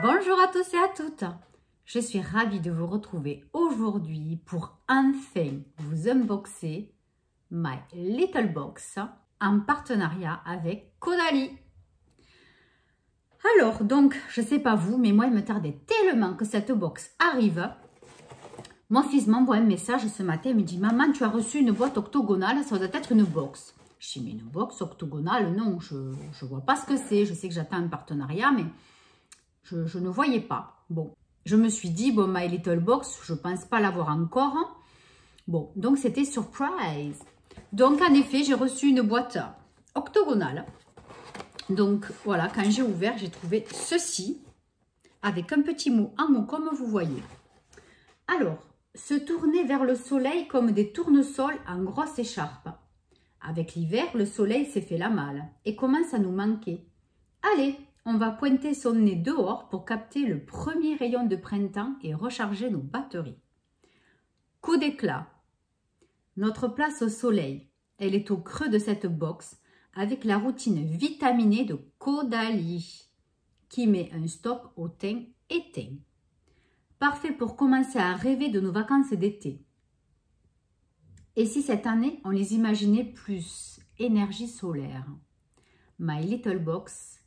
Bonjour à tous et à toutes, je suis ravie de vous retrouver aujourd'hui pour enfin vous unboxer My Little Box en partenariat avec Caudalie. Alors donc, je sais pas vous, mais moi il me tardait tellement que cette box arrive. Mon fils m'envoie un message ce matin, il me dit « Maman, tu as reçu une boîte octogonale, ça doit être une box. » Je dis « Mais une box octogonale, non, je vois pas ce que c'est. Je sais que j'attends un partenariat, mais je ne voyais pas. » Bon, je me suis dit « Bon, My Little Box, je pense pas l'avoir encore. » Bon, donc c'était surprise. Donc en effet, j'ai reçu une boîte octogonale. Donc voilà, quand j'ai ouvert, j'ai trouvé ceci avec un petit mot en mots comme vous voyez. Alors, se tourner vers le soleil comme des tournesols en grosse écharpe. Avec l'hiver, le soleil s'est fait la malle et commence à nous manquer. Allez, on va pointer son nez dehors pour capter le premier rayon de printemps et recharger nos batteries. Coup d'éclat. Notre place au soleil, elle est au creux de cette box avec la routine vitaminée de Caudalie qui met un stop au teint éteint. Parfait pour commencer à rêver de nos vacances d'été. Et si cette année, on les imaginait plus énergie solaire? My Little Box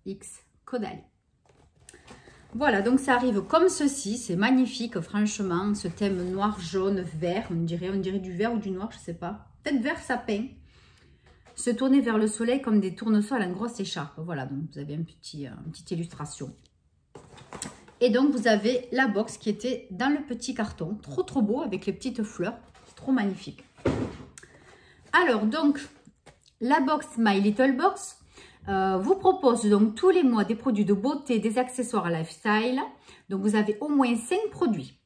X Caudalie. Voilà, donc ça arrive comme ceci. C'est magnifique, franchement. Ce thème noir, jaune, vert. On dirait du vert ou du noir, je ne sais pas. Peut-être vert sapin. Se tourner vers le soleil comme des tournesols en grosse écharpe. Voilà, donc vous avez une petite illustration. Et donc, vous avez la box qui était dans le petit carton. Trop, trop beau avec les petites fleurs. C'est trop magnifique. Alors, donc, la box My Little Box vous propose donc tous les mois des produits de beauté, des accessoires lifestyle. Donc, vous avez au moins 5 produits.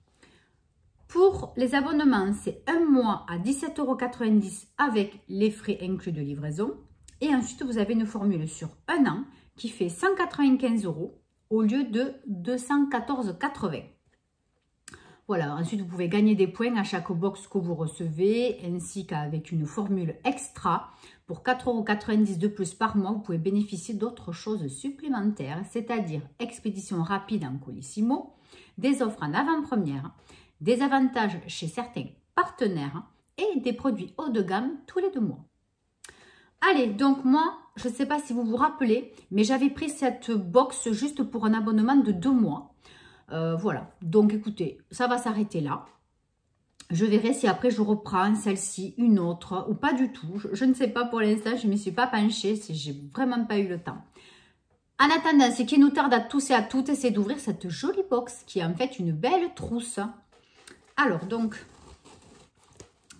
Pour les abonnements, c'est un mois à 17,90 € avec les frais inclus de livraison. Et ensuite, vous avez une formule sur un an qui fait 195 € au lieu de 214,80 €. Voilà, ensuite vous pouvez gagner des points à chaque box que vous recevez, ainsi qu'avec une formule extra. Pour 4,90 € de plus par mois, vous pouvez bénéficier d'autres choses supplémentaires, c'est-à-dire expédition rapide en Colissimo, des offres en avant-première, des avantages chez certains partenaires et des produits haut de gamme tous les 2 mois. Allez, donc moi, je ne sais pas si vous vous rappelez, mais j'avais pris cette box juste pour un abonnement de 2 mois. Voilà, donc écoutez, ça va s'arrêter là. Je verrai si après je reprends celle-ci, une autre ou pas du tout. Je ne sais pas pour l'instant, je ne m'y suis pas penchée, j'ai vraiment pas eu le temps. En attendant, ce qui nous tarde à tous et à toutes, c'est d'ouvrir cette jolie box qui est en fait une belle trousse. Alors donc,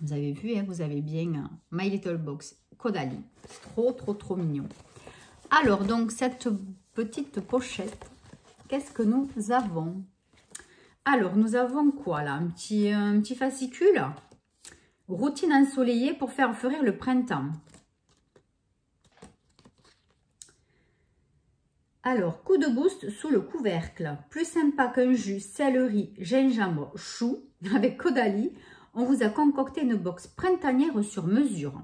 vous avez vu, hein, vous avez bien My Little Box Caudalie. C'est trop, trop, trop mignon. Alors, donc, cette petite pochette, qu'est-ce que nous avons? Alors, nous avons quoi là? Un petit fascicule. Routine ensoleillée pour faire fleurir le printemps. Alors, coup de boost sous le couvercle. Plus sympa qu'un jus céleri, gingembre, chou. Avec Caudalie, on vous a concocté une box printanière sur mesure.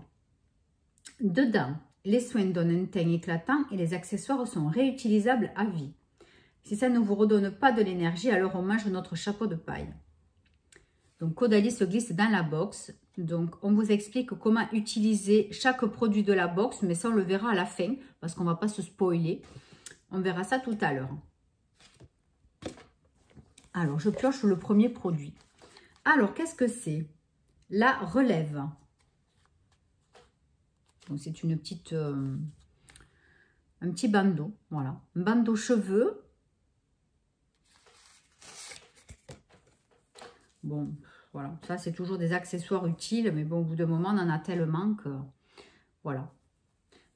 Dedans, les soins donnent un teint éclatant et les accessoires sont réutilisables à vie. Si ça ne vous redonne pas de l'énergie, alors on mange notre chapeau de paille. Donc, Caudalie se glisse dans la box. Donc, on vous explique comment utiliser chaque produit de la box, mais ça, on le verra à la fin parce qu'on ne va pas se spoiler. On verra ça tout à l'heure. Alors, je pioche le premier produit. Alors, qu'est-ce que c'est? La relève. Donc, c'est une petite, un petit bandeau, voilà. Un bandeau cheveux. Bon, voilà. Ça, c'est toujours des accessoires utiles. Mais bon, au bout d'un moment, on en a tellement que... Voilà.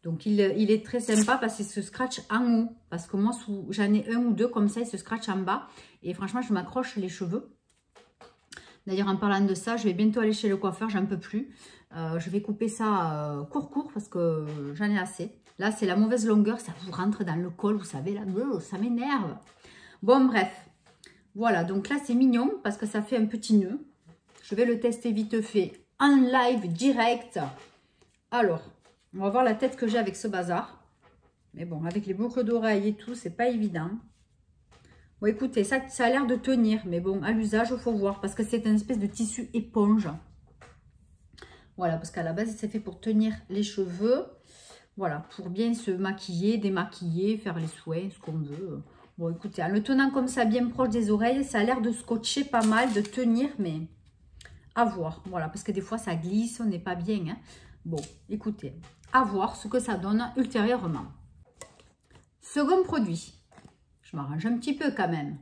Donc, il est très sympa parce qu'il se scratch en haut. Parce que moi, j'en ai un ou deux comme ça, il se scratch en bas. Et franchement, je m'accroche les cheveux. D'ailleurs, en parlant de ça, je vais bientôt aller chez le coiffeur, j'en peux plus. Je vais couper ça court parce que j'en ai assez. Là, c'est la mauvaise longueur, ça vous rentre dans le col, vous savez, là, ça m'énerve. Bon, bref. Voilà, donc là, c'est mignon parce que ça fait un petit nœud. Je vais le tester vite fait en live direct. Alors, On va voir la tête que j'ai avec ce bazar. Mais bon, avec les boucles d'oreilles et tout, c'est pas évident. Bon, écoutez, ça a l'air de tenir. Mais bon, à l'usage, il faut voir. Parce que c'est une espèce de tissu éponge. Voilà, parce qu'à la base, c'est fait pour tenir les cheveux. Voilà, pour bien se maquiller, démaquiller, faire les soins, ce qu'on veut. Bon, écoutez, en le tenant comme ça, bien proche des oreilles, ça a l'air de scotcher pas mal, de tenir, mais à voir. Voilà, parce que des fois, ça glisse, on n'est pas bien. Hein. Bon, écoutez, à voir ce que ça donne ultérieurement. Second produit. Je m'arrange un petit peu quand même.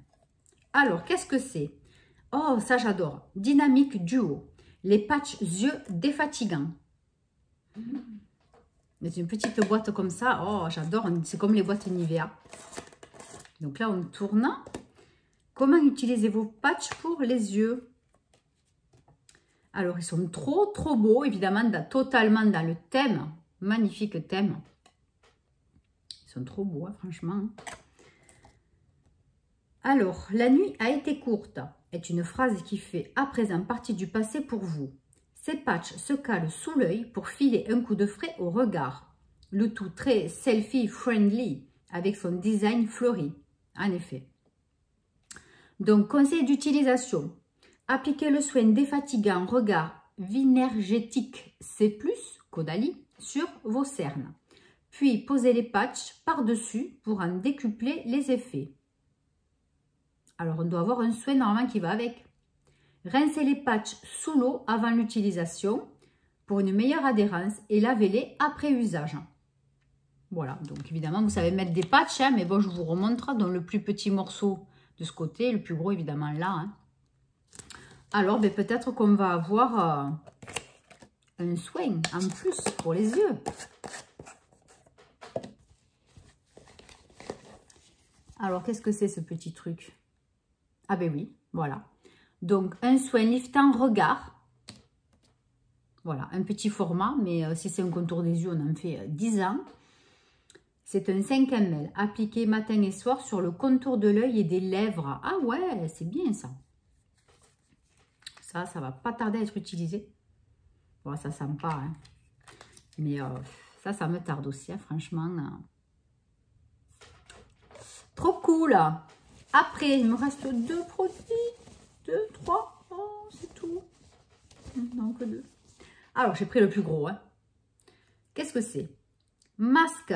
Alors, qu'est-ce que c'est? Oh, ça, j'adore. Dynamique Duo. Les patchs yeux défatigants. C'est une petite boîte comme ça. Oh, j'adore. C'est comme les boîtes Nivea. Donc là, on tourne. Comment utiliser vos patchs pour les yeux? Alors, ils sont trop beaux. Évidemment, totalement dans le thème. Magnifique thème. Ils sont trop beaux, hein, franchement. Alors, la nuit a été courte est une phrase qui fait à présent partie du passé pour vous. Ces patchs se calent sous l'œil pour filer un coup de frais au regard. Le tout très selfie-friendly avec son design fleuri. En effet. Donc, conseil d'utilisation. Appliquez le soin défatigant regard vinergétique C+, Caudalie, sur vos cernes. Puis, posez les patchs par-dessus pour en décupler les effets. Alors, on doit avoir un soin normalement qui va avec. Rincez les patchs sous l'eau avant l'utilisation pour une meilleure adhérence et lavez-les après usage. Voilà, donc évidemment, vous savez mettre des patchs, hein, mais bon, je vous remontre. Donc, le plus petit morceau de ce côté, le plus gros, évidemment, là. Hein. Alors, ben, peut-être qu'on va avoir un soin en plus pour les yeux. Alors, qu'est-ce que c'est ce petit truc? Ah ben oui, voilà. Donc, un soin liftant regard. Voilà, un petit format, mais si c'est un contour des yeux, on en fait 10 ans. C'est un 5 ml, appliqué matin et soir sur le contour de l'œil et des lèvres. Ah ouais, c'est bien ça. Ça va pas tarder à être utilisé. Bon, ça sent pas, hein. Mais ça me tarde aussi, hein, franchement. Trop cool. Après, il me reste 2 produits. 2, 3, oh, c'est tout. Non, que 2. Alors, j'ai pris le plus gros. Hein. Qu'est-ce que c'est? Masque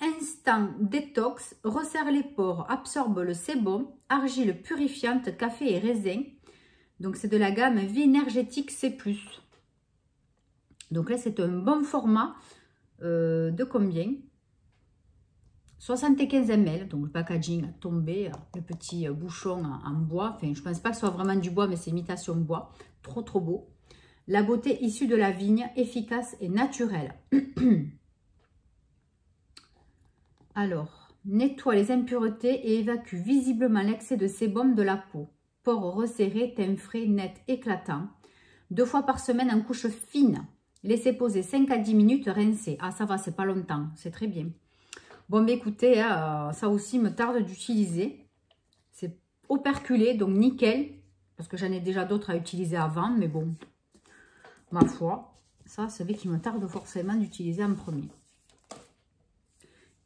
Instant Détox, resserre les pores, absorbe le sébum, argile purifiante, café et raisin. Donc, c'est de la gamme Vinergétique C+. Donc là, c'est un bon format de combien? 75 ml, donc le packaging tombé, le petit bouchon en bois. Enfin, je ne pense pas que ce soit vraiment du bois, mais c'est imitation bois. Trop beau. La beauté issue de la vigne, efficace et naturelle. Alors, nettoie les impuretés et évacue visiblement l'excès de sébum de la peau. Pores resserrés, teint frais, net, éclatant. 2 fois par semaine en couche fine. Laissez poser 5 à 10 minutes, rincer. Ah, ça va, c'est pas longtemps, c'est très bien. Bon, mais écoutez, ça aussi me tarde d'utiliser. C'est operculé, donc nickel. Parce que j'en ai déjà d'autres à utiliser avant. Mais bon, ma foi, ça, c'est vrai qu'il me tarde forcément d'utiliser en premier.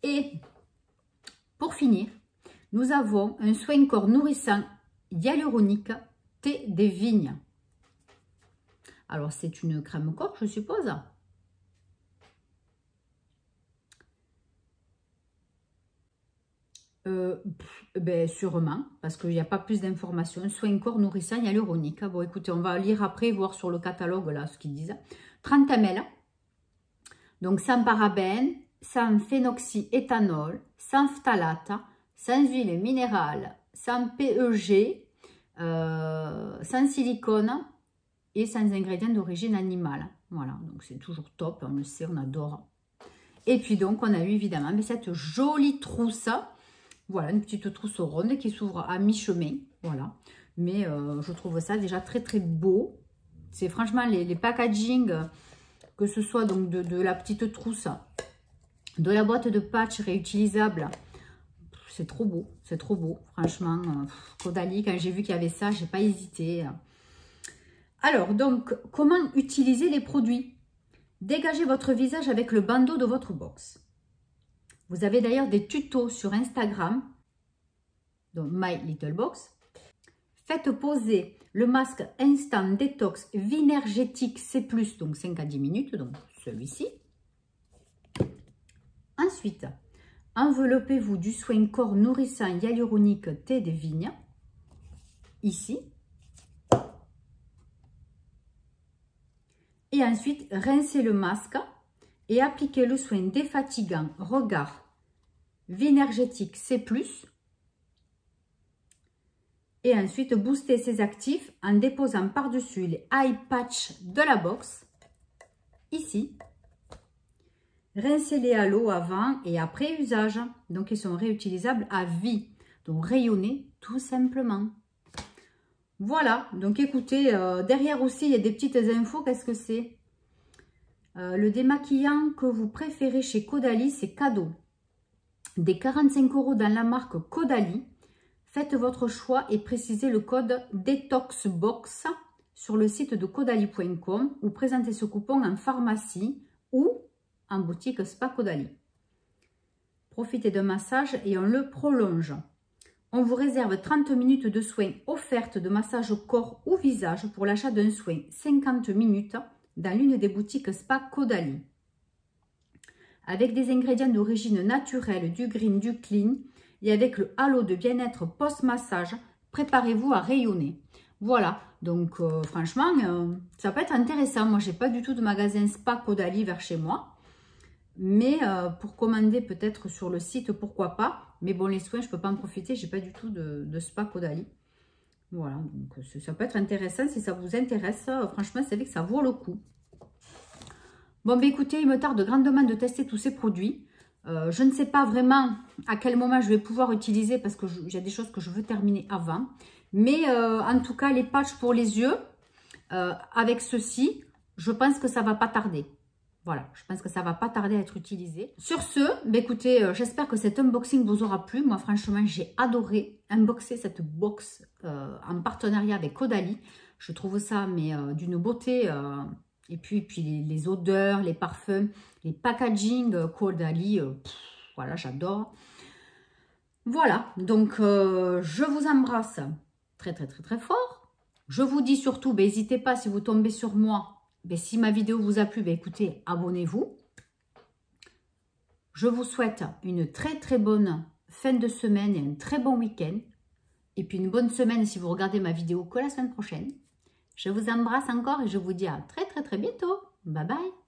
Et pour finir, nous avons un soin corps nourrissant hyaluronique thé des vignes. Alors, c'est une crème corps, je suppose. Ben, sûrement, parce qu'il n'y a pas plus d'informations. Soin corps nourrissant hyaluronique. Bon, écoutez, on va lire après, voir sur le catalogue, là, ce qu'ils disent. 30 ml. Donc, sans parabènes, sans phénoxyéthanol, sans phtalate, sans huile minérale, sans PEG, sans silicone et sans ingrédients d'origine animale. Voilà, donc c'est toujours top, on le sait, on adore. Et puis donc, on a eu évidemment mais cette jolie trousse. Voilà, une petite trousse ronde qui s'ouvre à mi-chemin. Voilà, mais je trouve ça déjà très beau. C'est franchement les packaging, que ce soit donc de la petite trousse, de la boîte de patch réutilisable. C'est trop beau, franchement. Caudalie, quand j'ai vu qu'il y avait ça, j'ai pas hésité. Alors, donc, comment utiliser les produits? Dégagez votre visage avec le bandeau de votre box. Vous avez d'ailleurs des tutos sur Instagram, donc My Little Box. Faites poser le masque Instant Détox Vinergétique C+, donc 5 à 10 minutes, donc celui-ci. Ensuite, enveloppez-vous du soin corps nourrissant hyaluronique thé de vigne, ici. Et ensuite, rincez le masque et appliquez le soin défatigant regard Vinergétique C+. Et ensuite, boostez ces actifs en déposant par-dessus les eye patch de la box, ici. Rincez-les à l'eau avant et après usage. Donc, ils sont réutilisables à vie. Donc, rayonnez tout simplement. Voilà. Donc, écoutez, derrière aussi, il y a des petites infos. Qu'est-ce que c'est? Le démaquillant que vous préférez chez Caudalie, c'est cadeau. Des 45 € dans la marque Caudalie. Faites votre choix et précisez le code DETOXBOX sur le site de caudalie.com ou présentez ce coupon en pharmacie ou en boutique Spa Caudalie. Profitez d'un massage et on le prolonge. On vous réserve 30 minutes de soins offertes de massage corps ou visage pour l'achat d'un soin 50 minutes dans l'une des boutiques Spa Caudalie. Avec des ingrédients d'origine naturelle, du green, du clean, et avec le halo de bien-être post-massage, préparez-vous à rayonner. Voilà, donc franchement, ça peut être intéressant. Moi, je n'ai pas du tout de magasin Spa Caudalie vers chez moi. Mais pour commander peut-être sur le site, pourquoi pas. Mais bon, les soins, je ne peux pas en profiter. Je n'ai pas du tout de Spa Caudalie. Voilà, donc ça peut être intéressant si ça vous intéresse. Franchement, c'est vrai que ça vaut le coup. Bon, ben écoutez, il me tarde grandement de tester tous ces produits. Je ne sais pas vraiment à quel moment je vais pouvoir utiliser parce que j'ai des choses que je veux terminer avant. Mais en tout cas, les patchs pour les yeux, avec ceci, je pense que ça ne va pas tarder. Voilà, je pense que ça ne va pas tarder à être utilisé. Sur ce, bah écoutez, j'espère que cet unboxing vous aura plu. Moi, franchement, j'ai adoré unboxer cette box en partenariat avec Caudalie. Je trouve ça mais d'une beauté. Et puis les odeurs, les parfums, les packaging Caudalie, voilà, j'adore. Voilà, donc je vous embrasse très très très très fort. Je vous dis surtout, n'hésitez pas si vous tombez sur moi. Si ma vidéo vous a plu, écoutez, abonnez-vous. Je vous souhaite une très très bonne fin de semaine et un très bon week-end. Et puis une bonne semaine si vous regardez ma vidéo que la semaine prochaine. Je vous embrasse encore et je vous dis à très très très bientôt. Bye bye.